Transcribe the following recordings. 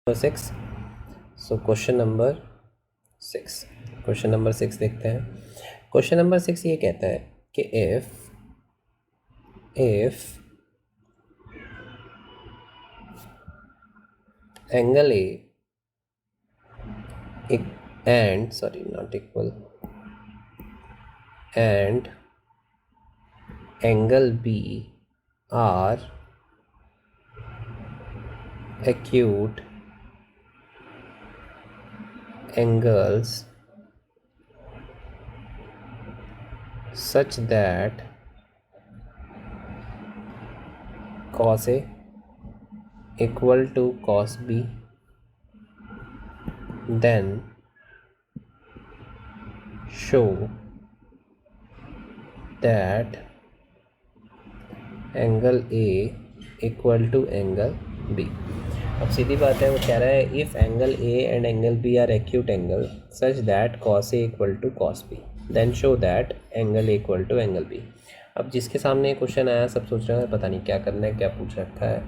6. So question number 6 देखते हैं. Question number 6 ये कहता है कि if angle A and not equal and angle B are acute angles such that cos A equal to cos B, then show that angle A equal to angle B. अब सीधी बात है, वो कह रहा है if angle A and angle B are acute angle such that cos A equal to cos B, then show that angle A equal to angle B. अब जिसके सामने ये क्वेश्चन आया सब सोच रहे हैं पता नहीं क्या करना है, क्या पूछ रखा है.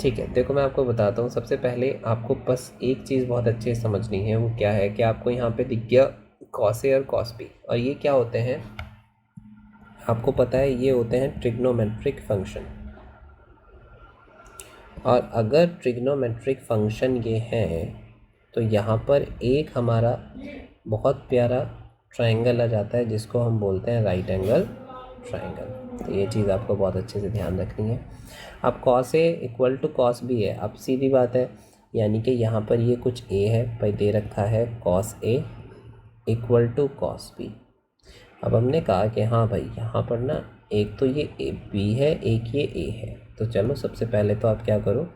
ठीक है, देखो मैं आपको बताता हूँ. सबसे पहले आपको बस एक चीज़ बहुत अच्छे से समझनी है. वो क्या है कि आपको यहाँ पे दिख गया cos A और cos B, और ये क्या होते हैं आपको पता है, ये होते हैं ट्रिग्नोमेट्रिक फंक्शन. और अगर ट्रिग्नोमेट्रिक फंक्शन ये हैं तो यहाँ पर एक हमारा बहुत प्यारा ट्रायंगल आ जाता है जिसको हम बोलते हैं राइट एंगल ट्रायंगल. तो ये चीज़ आपको बहुत अच्छे से ध्यान रखनी है. अब cos A equal to cos B है. अब सीधी बात है, यानी कि यहाँ पर ये कुछ A है भाई, दे रखा है cos A equal to cos B. अब हमने कहा कि हाँ भाई यहाँ पर ना एक तो ये B है, एक ये A है. तो चलो सबसे पहले तो आप क्या करो,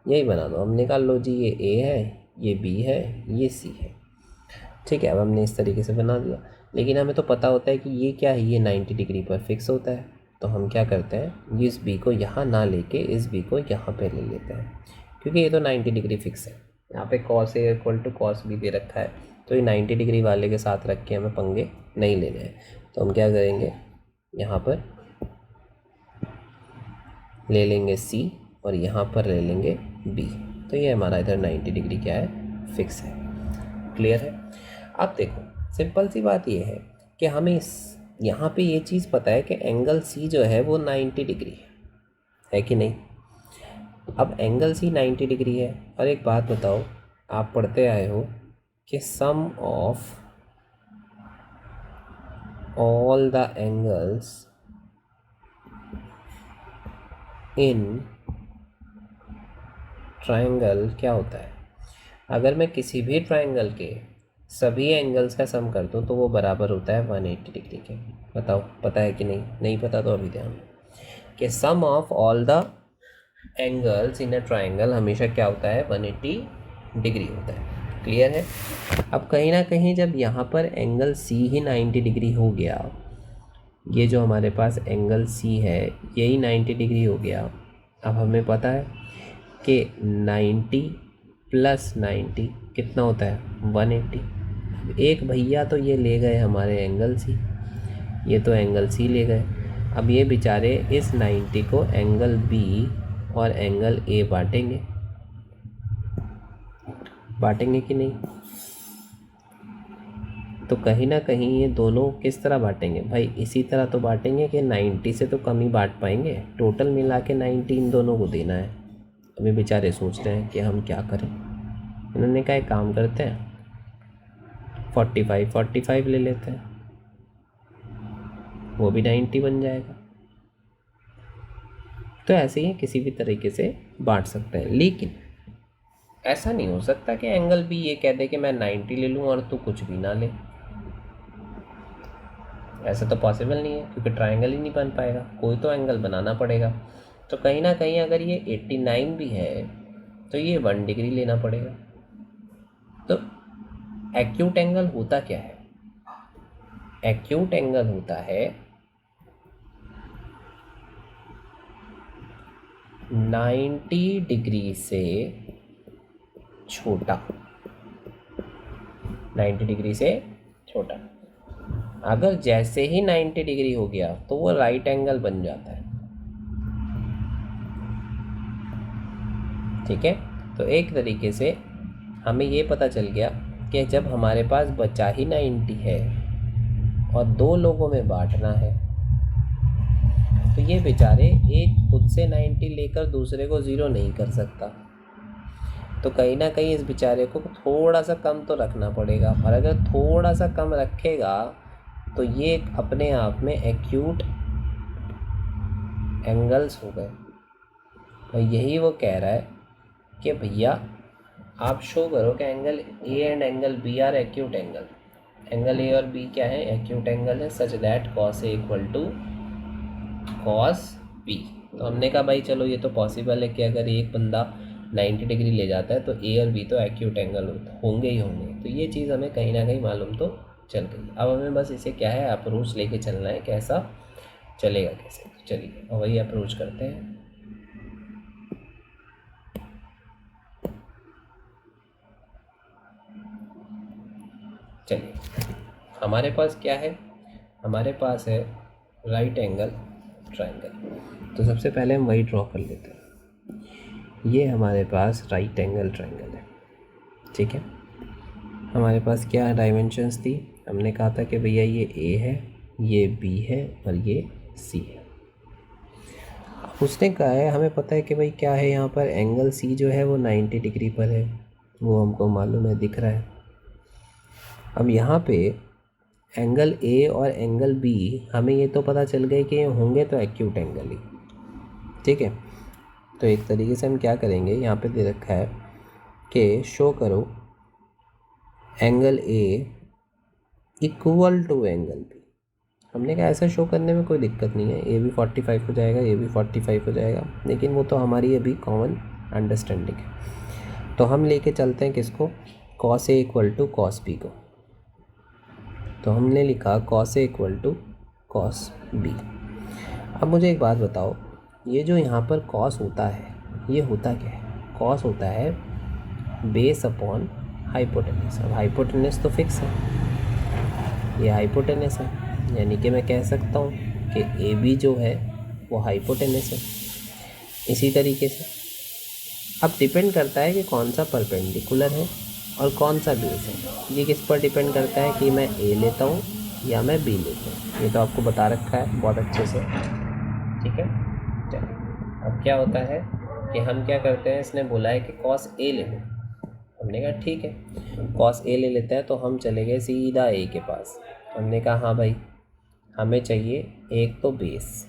यही बना दो. हमने कहा लो जी ये A है, ये B है, ये C है. ठीक है, अब हमने इस तरीके से बना दिया. लेकिन हमें तो पता होता है कि ये क्या है, ये 90 डिग्री पर फिक्स होता है. तो हम क्या करते हैं, इस B को यहाँ ना लेके इस B को यहाँ पे ले लेते हैं, क्योंकि ये तो 90 डिग्री फिक्स है. यहाँ पे cos A equal to cos B दे रखा है, तो ये 90 डिग्री वाले के साथ रख के हमें पंगे नहीं लेने हैं. तो हम क्या करेंगे, यहाँ पर ले लेंगे C और यहाँ पर ले लेंगे B. तो ये हमारा इधर 90 डिग्री क्या है, फिक्स है. क्लियर है. अब देखो सिंपल सी बात ये है कि हमें यहाँ पे ये चीज़ पता है कि एंगल C जो है वो 90 डिग्री है कि नहीं. अब एंगल C 90 डिग्री है. और एक बात बताओ, आप पढ़ते आए हो कि sum of all the angles in triangle क्या होता है. अगर मैं किसी भी ट्रायंगल के सभी एंगल्स का सम कर दूं तो वो बराबर होता है 180 डिग्री के. बताओ पता है कि नहीं. नहीं पता तो अभी ध्यान कि sum of all the angles in a triangle हमेशा क्या होता है, 180 डिग्री होता है. क्लियर है. अब कहीं ना कहीं जब यहाँ पर एंगल C ही 90 डिग्री हो गया, ये जो हमारे पास एंगल C है यही 90 डिग्री हो गया. अब हमें पता है कि 90 प्लस 90 कितना होता है, 180. एक भैया तो ये ले गए हमारे एंगल C, ये तो एंगल C ले गए. अब ये बेचारे इस 90 को एंगल B और एंगल A बांटेंगे कि नहीं. तो कहीं ना कहीं ये दोनों किस तरह बांटेंगे भाई, इसी तरह तो बांटेंगे कि 90 से तो कम ही बांट पाएंगे. टोटल मिला के 90 इन दोनों को देना है. अभी बेचारे सोच रहे हैं कि हम क्या करें. इन्होंने कहा एक काम करते हैं, 45 ले लेते हैं, वो भी 90 बन जाएगा. तो ऐसे ही किसी भी तरीके से बांट सकते हैं. लेकिन ऐसा नहीं हो सकता कि एंगल भी ये कह दे कि मैं 90 ले लूँ और तू कुछ भी ना ले. ऐसा तो पॉसिबल नहीं है, क्योंकि ट्रायंगल ही नहीं बन पाएगा. कोई तो एंगल बनाना पड़ेगा. तो कहीं ना कहीं अगर ये 89 भी है तो ये 1 डिग्री लेना पड़ेगा. तो एक्यूट एंगल होता क्या है, एक्यूट एंगल होता है 90 डिग्री से छोटा. 90 डिग्री से छोटा. अगर जैसे ही 90 डिग्री हो गया तो वो राइट एंगल बन जाता है. ठीक है. तो एक तरीके से हमें ये पता चल गया कि जब हमारे पास बचा ही 90 है और 2 लोगों में बांटना है, तो ये बेचारे एक खुद से 90 लेकर दूसरे को 0 नहीं कर सकता, तो कहीं ना कहीं इस बेचारे को थोड़ा सा कम तो रखना पड़ेगा। और अगर थोड़ा सा कम रखेगा तो ये अपने आप में एक्यूट एंगल्स हो गए। और यही वो कह रहा है कि भैया आप शो करो कि angle A and angle B are acute angle. Angle A और बी क्या है? एक्यूट एंगल है, such that cos A equal to cos B. तो हमने कहा भाई चलो ये तो पॉसिबल है कि अगर एक बंदा 90 डिग्री ले जाता है तो ए और बी तो एक्यूट एंगल होंगे ही होंगे। तो ये चीज़ हमें कहीं ना कहीं मालूम तो चल गई। अब हमें बस इसे क्या है, अप्रोच लेके चलना है, कैसा चलेगा कैसे। तो चलिए और वही अप्रोच करते हैं। चलिए हमारे पास क्या है, हमारे पास है राइट एंगल ट्रायंगल। तो सबसे पहले हम वही ड्रॉ कर लेते हैं। ये हमारे पास राइट एंगल ट्रायंगल है, ठीक है। हमारे पास क्या डायमेंशंस थी? हमने कहा था कि भैया ये ए है, ये बी है और ये सी है। उसने कहा है, हमें पता है कि भाई क्या है यहाँ पर, एंगल सी जो है वो 90 डिग्री पर है, वो हमको मालूम है, दिख रहा है। अब यहाँ पे एंगल ए और एंगल बी हमें ये तो पता चल गया कि होंगे तो एक्यूट एंगल ही, ठीक है। तो एक तरीके से हम क्या करेंगे, यहाँ पे दे रखा है कि शो करो angle A equal to angle B. हमने कहा ऐसा शो करने में कोई दिक्कत नहीं है, ए भी 45 हो जाएगा, ए भी 45 हो जाएगा, लेकिन वो तो हमारी अभी कॉमन अंडरस्टैंडिंग है। तो हम लेके चलते हैं किसको, cos A equal to cos B को। तो हमने लिखा cos A equal to cos B. अब मुझे एक बात बताओ, ये जो यहाँ पर कॉस होता है ये होता क्या है? कॉस होता है बेस अपॉन हाइपोटेनस। अब हाइपोटेनस तो फिक्स है, ये हाइपोटेनस है, यानी कि मैं कह सकता हूँ कि ए बी जो है वो हाइपोटेनस है। इसी तरीके से अब डिपेंड करता है कि कौन सा परपेंडिकुलर है और कौन सा बेस है। ये किस पर डिपेंड करता है कि मैं ए लेता हूँ या मैं बी लेता हूँ, ये तो आपको बता रखा है बहुत अच्छे से, ठीक है। चलिए अब क्या होता है कि हम क्या करते हैं, इसने बोला है कि कॉस ए ले लो, हमने कहा ठीक है कॉस ए ले लेते हैं। तो हम चले गए सीधा ए के पास। हमने कहा हाँ भाई हमें चाहिए एक तो बेस।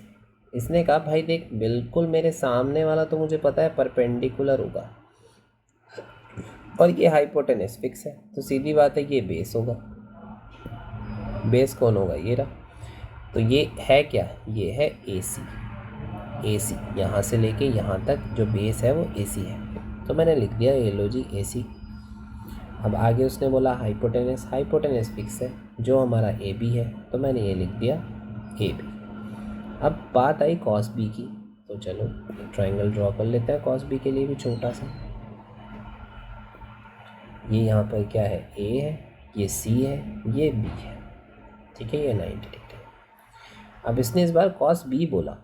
इसने कहा भाई देख बिल्कुल मेरे सामने वाला तो मुझे पता है परपेंडिकुलर होगा और ये हाइपोटेनस फिक्स है, तो सीधी बात है ये बेस होगा। बेस कौन होगा? ये रहा। तो ये है क्या? ये है ए सी। ए सी यहाँ से लेके यहाँ तक जो बेस है वो ए सी है, तो मैंने लिख दिया ये लो जी ए सी। अब आगे उसने बोला हाइपोटेनस, हाइपोटेनस फिक्स है जो हमारा ए बी है, तो मैंने ये लिख दिया ए बी। अब बात आई कॉस बी की, तो चलो ट्रायंगल ड्रॉ कर लेते हैं कॉस बी के लिए भी छोटा सा। ये यहाँ पर क्या है, ए है, ये सी है, ये बी है, ठीक है, ये 90 डिग्री। अब इसने इस बार कॉस बी बोला,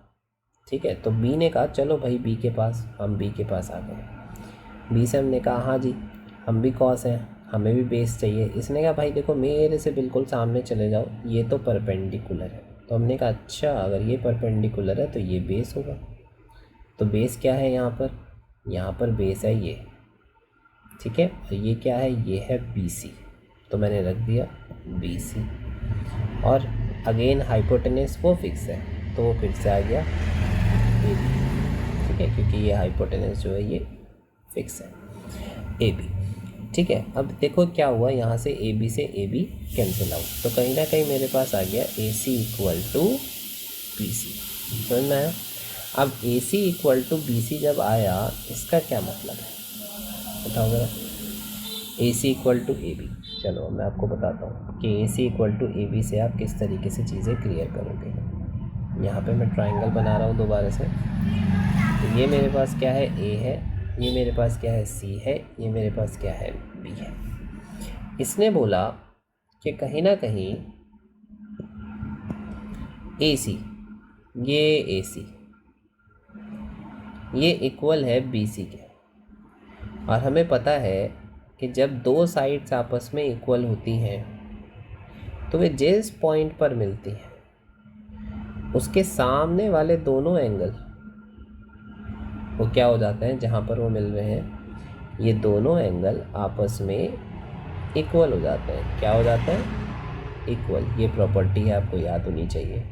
ठीक है, तो बी ने कहा चलो भाई बी के पास, हम बी के पास आ गए। बी से हमने कहा हाँ जी हम भी कॉस हैं, हमें भी बेस चाहिए। इसने कहा भाई देखो मेरे से बिल्कुल सामने चले जाओ, ये तो परपेंडिकुलर है। तो हमने कहा अच्छा अगर ये परपेंडिकुलर है तो ये बेस होगा। तो बेस क्या है यहाँ पर बेस है ये, ठीक है। और ये क्या है, ये है बी सी, तो मैंने रख दिया बी सी। और अगेन हाइपोटेनस वो फिक्स है, तो वो फिर से आ गया ए बी, ठीक है, क्योंकि ये हाइपोटेनस जो है ये फिक्स है ए बी, ठीक है। अब देखो क्या हुआ, यहाँ से ए बी से ए बी कैंसिल आउट, तो कहीं ना कहीं मेरे पास आ गया ए सी इक्वल टू बी सी। समझ में आया? अब ए सी इक्वल टू बी सी जब आया इसका क्या मतलब है बताओ जरा। ए सी इक्वल टू ए बी, चलो मैं आपको बताता हूँ कि ए सी इक्वल टू ए बी से आप किस तरीके से चीज़ें क्लियर करोगे। यहाँ पे मैं ट्रायंगल बना रहा हूँ दोबारा से। तो ये मेरे पास क्या है, ए है, ये मेरे पास क्या है, सी है, ये मेरे पास क्या है, बी है। इसने बोला कि कहीं ना कहीं ए सी, ये ए सी ये इक्वल है बी सी के, और हमें पता है कि जब दो साइड्स आपस में इक्वल होती हैं तो वे जिस पॉइंट पर मिलती हैं उसके सामने वाले दोनों एंगल वो क्या हो जाते हैं, जहाँ पर वो मिल रहे हैं ये दोनों एंगल आपस में इक्वल हो जाते हैं। क्या हो जाते हैं? इक्वल। ये प्रॉपर्टी है, आपको याद होनी चाहिए।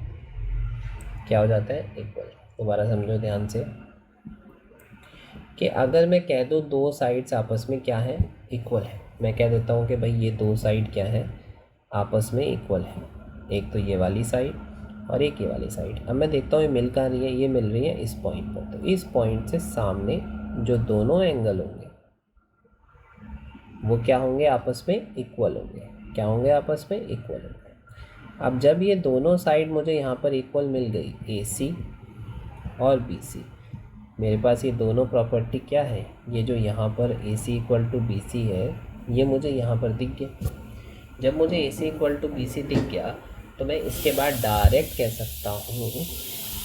क्या हो जाता है? इक्वल। दोबारा समझो ध्यान से कि अगर मैं कह दूँ दो साइड्स आपस में क्या है? इक्वल है। मैं कह देता हूँ कि भाई ये दो साइड क्या है? आपस में इक्वल है। एक तो ये वाली साइड और एक ये वाली साइड। अब मैं देखता हूँ ये मिल कहाँ रही है, ये मिल रही है इस पॉइंट पर। तो इस पॉइंट से सामने जो दोनों एंगल होंगे वो क्या होंगे? आपस में इक्वल होंगे। क्या होंगे? आपस में इक्वल होंगे। अब जब ये दोनों साइड मुझे यहाँ पर इक्वल मिल गई, AC और BC, मेरे पास ये दोनों प्रॉपर्टी क्या है? ये जो यहाँ पर AC इक्वल टू BC है ये मुझे यहाँ पर दिख गया। जब मुझे AC इक्वल टू BC दिख गया तो मैं इसके बाद डायरेक्ट कह सकता हूँ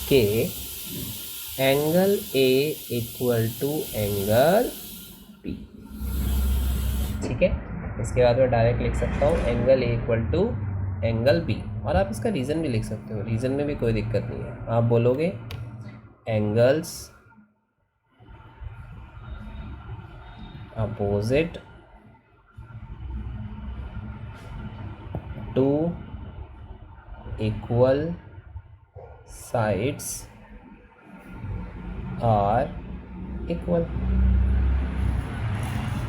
कि angle A equal to angle B। ठीक है, इसके बाद मैं डायरेक्ट लिख सकता हूँ angle A equal to angle B। और आप इसका रीज़न भी लिख सकते हो, रीज़न में भी कोई दिक्कत नहीं है। आप बोलोगे angles opposite to equal sides are equal.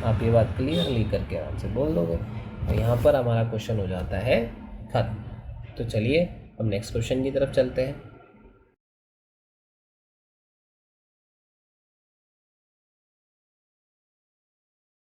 आप ये बात क्लियरली करके आराम से बोल दोगे तो यहाँ पर हमारा क्वेश्चन हो जाता है खत्म। तो चलिए अब नेक्स्ट क्वेश्चन की तरफ चलते हैं।